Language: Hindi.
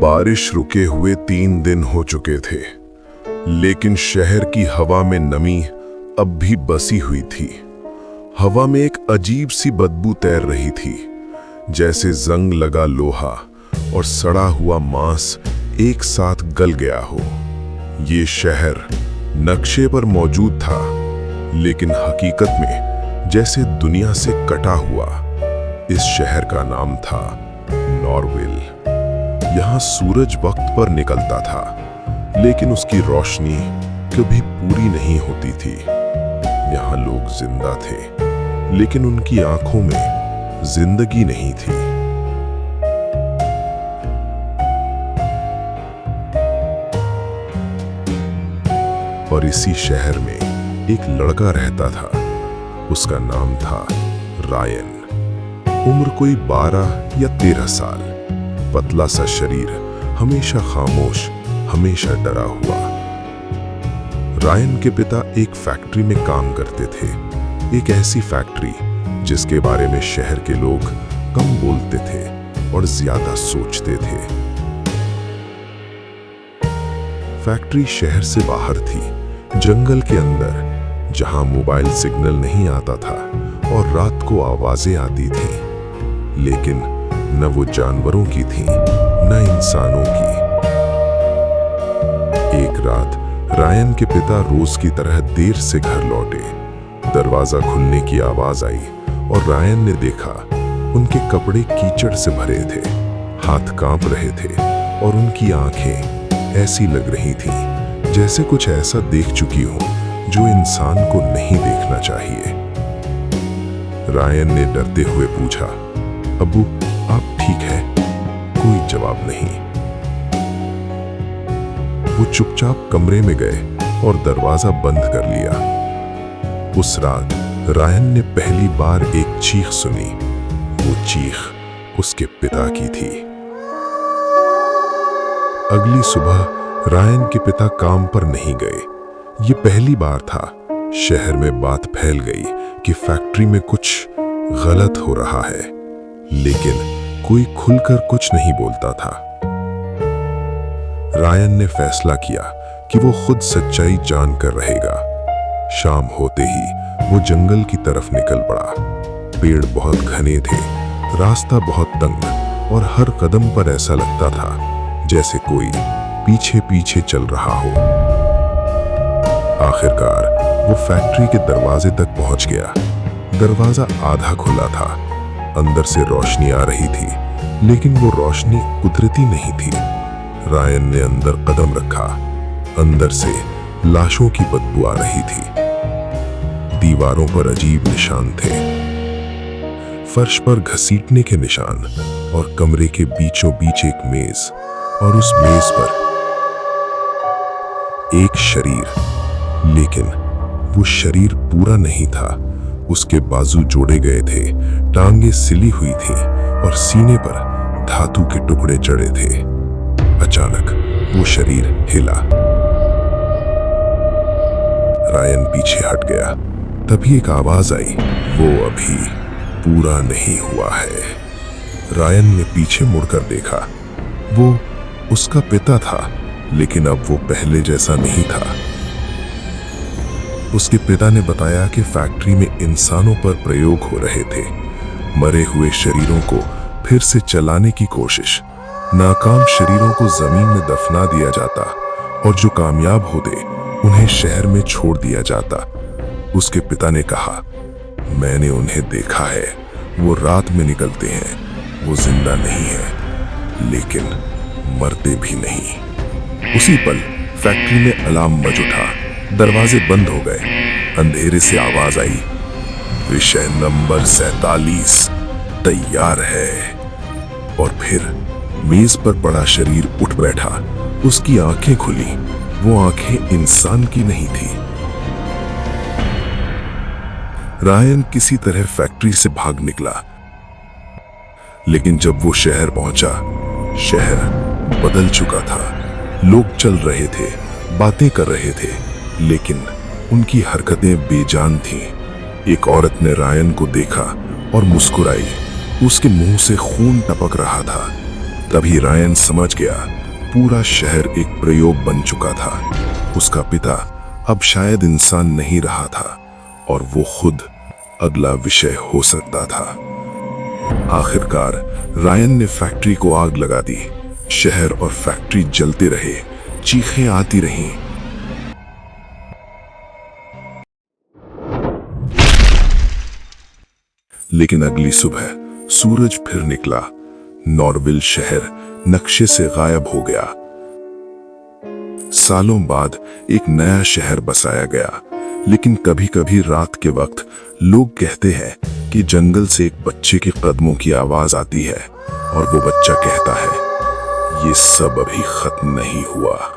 बारिश रुके हुए 3 दिन हो चुके थे, लेकिन शहर की हवा में नमी अब भी बसी हुई थी। हवा में एक अजीब सी बदबू तैर रही थी, जैसे जंग लगा लोहा और सड़ा हुआ मांस एक साथ गल गया हो। ये शहर नक्शे पर मौजूद था, लेकिन हकीकत में जैसे दुनिया से कटा हुआ। इस शहर का नाम था नॉरविल। यहाँ सूरज वक्त पर निकलता था, लेकिन उसकी रोशनी कभी पूरी नहीं होती थी। यहाँ लोग जिंदा थे, लेकिन उनकी आंखों में जिंदगी नहीं थी। और इसी शहर में एक लड़का रहता था। उसका नाम था रायन। उम्र कोई 12 या 13 साल। पतला सा शरीर, हमेशा खामोश, हमेशा डरा हुआ। रायन के पिता एक फैक्ट्री में काम करते थे, एक ऐसी फैक्ट्री जिसके बारे में शहर के लोग कम बोलते थे और ज्यादा सोचते थे। फैक्ट्री शहर से बाहर थी, जंगल के अंदर, जहां मोबाइल सिग्नल नहीं आता था और रात को आवाजें आती थीं, लेकिन न वो जानवरों की थी न इंसानों की। एक रात रायन के पिता रोज की तरह देर से घर लौटे। दरवाजा खुलने की आवाज आई और रायन ने देखा उनके कपड़े कीचड़ से भरे थे, हाथ कांप रहे थे और उनकी आंखें ऐसी लग रही थीं जैसे कुछ ऐसा देख चुकी हो जो इंसान को नहीं देखना चाहिए। रायन ने डरते हुए पूछा, अब्बू आप ठीक है? कोई जवाब नहीं। वो चुपचाप कमरे में गए और दरवाजा बंद कर लिया। उस रात रायन ने पहली बार एक चीख सुनी। वो चीख उसके पिता की थी। अगली सुबह रायन के पिता काम पर नहीं गए। ये पहली बार था शहर में बात फैल गई कि फैक्ट्री में कुछ गलत हो रहा है, लेकिन कोई खुलकर कुछ नहीं बोलता था। रायन ने फैसला किया कि वो खुद सच्चाई जानकर रहेगा। शाम होते ही वो जंगल की तरफ निकल पड़ा। पेड़ बहुत घने थे, रास्ता बहुत तंग और हर कदम पर ऐसा लगता था जैसे कोई पीछे पीछे चल रहा हो। आखिरकार वो फैक्ट्री के दरवाजे तक पहुंच गया। दरवाजा आधा खुला था, अंदर से रोशनी आ रही थी, लेकिन वो रोशनी कुदरती नहीं थी। रायन ने अंदर कदम रखा। अंदर से लाशों की बदबू आ रही थी। दीवारों पर अजीब निशान थे, फर्श पर घसीटने के निशान, और कमरे के बीचों बीच एक मेज, और उस मेज पर एक शरीर। लेकिन वो शरीर पूरा नहीं था। उसके बाजू जोड़े गए थे, टांगे सिली हुई थी और सीने पर धातु के टुकड़े चढ़े थे। अचानक वो शरीर हिला। रायन पीछे हट गया। तभी एक आवाज आई, वो अभी पूरा नहीं हुआ है। रायन ने पीछे मुड़कर देखा। वो उसका पिता था, लेकिन अब वो पहले जैसा नहीं था। उसके पिता ने बताया कि फैक्ट्री में इंसानों पर प्रयोग हो रहे थे। मरे हुए शरीरों को फिर से चलाने की कोशिश। नाकाम शरीरों को जमीन में दफना दिया जाता और जो कामयाब होते उन्हें शहर में छोड़ दिया जाता। उसके पिता ने कहा, मैंने उन्हें देखा है, वो रात में निकलते हैं, वो जिंदा नहीं है, लेकिन मरते भी नहीं। उसी पल फैक्ट्री में अलार्म बज उठा। दरवाजे बंद हो गए। अंधेरे से आवाज आई, विषय नंबर 47 तैयार है। और फिर मेज पर पड़ा शरीर उठ बैठा। उसकी आंखें खुली। वो आंखें इंसान की नहीं थी। रायन किसी तरह फैक्ट्री से भाग निकला, लेकिन जब वो शहर पहुंचा, शहर बदल चुका था। लोग चल रहे थे, बातें कर रहे थे, लेकिन उनकी हरकतें बेजान थीं। एक औरत ने रायन को देखा और मुस्कुराई। उसके मुंह से खून टपक रहा था। तभी रायन समझ गया, पूरा शहर एक प्रयोग बन चुका था। उसका पिता अब शायद इंसान नहीं रहा था और वो खुद अगला विषय हो सकता था। आखिरकार रायन ने फैक्ट्री को आग लगा दी। शहर और फैक्ट्री जलते रहे, चीखें आती रहीं। लेकिन अगली सुबह सूरज फिर निकला। नॉर्विल शहर नक्शे से गायब हो गया। सालों बाद एक नया शहर बसाया गया, लेकिन कभी-कभी रात के वक्त लोग कहते हैं कि जंगल से एक बच्चे के कदमों की आवाज आती है और वो बच्चा कहता है, ये सब अभी खत्म नहीं हुआ।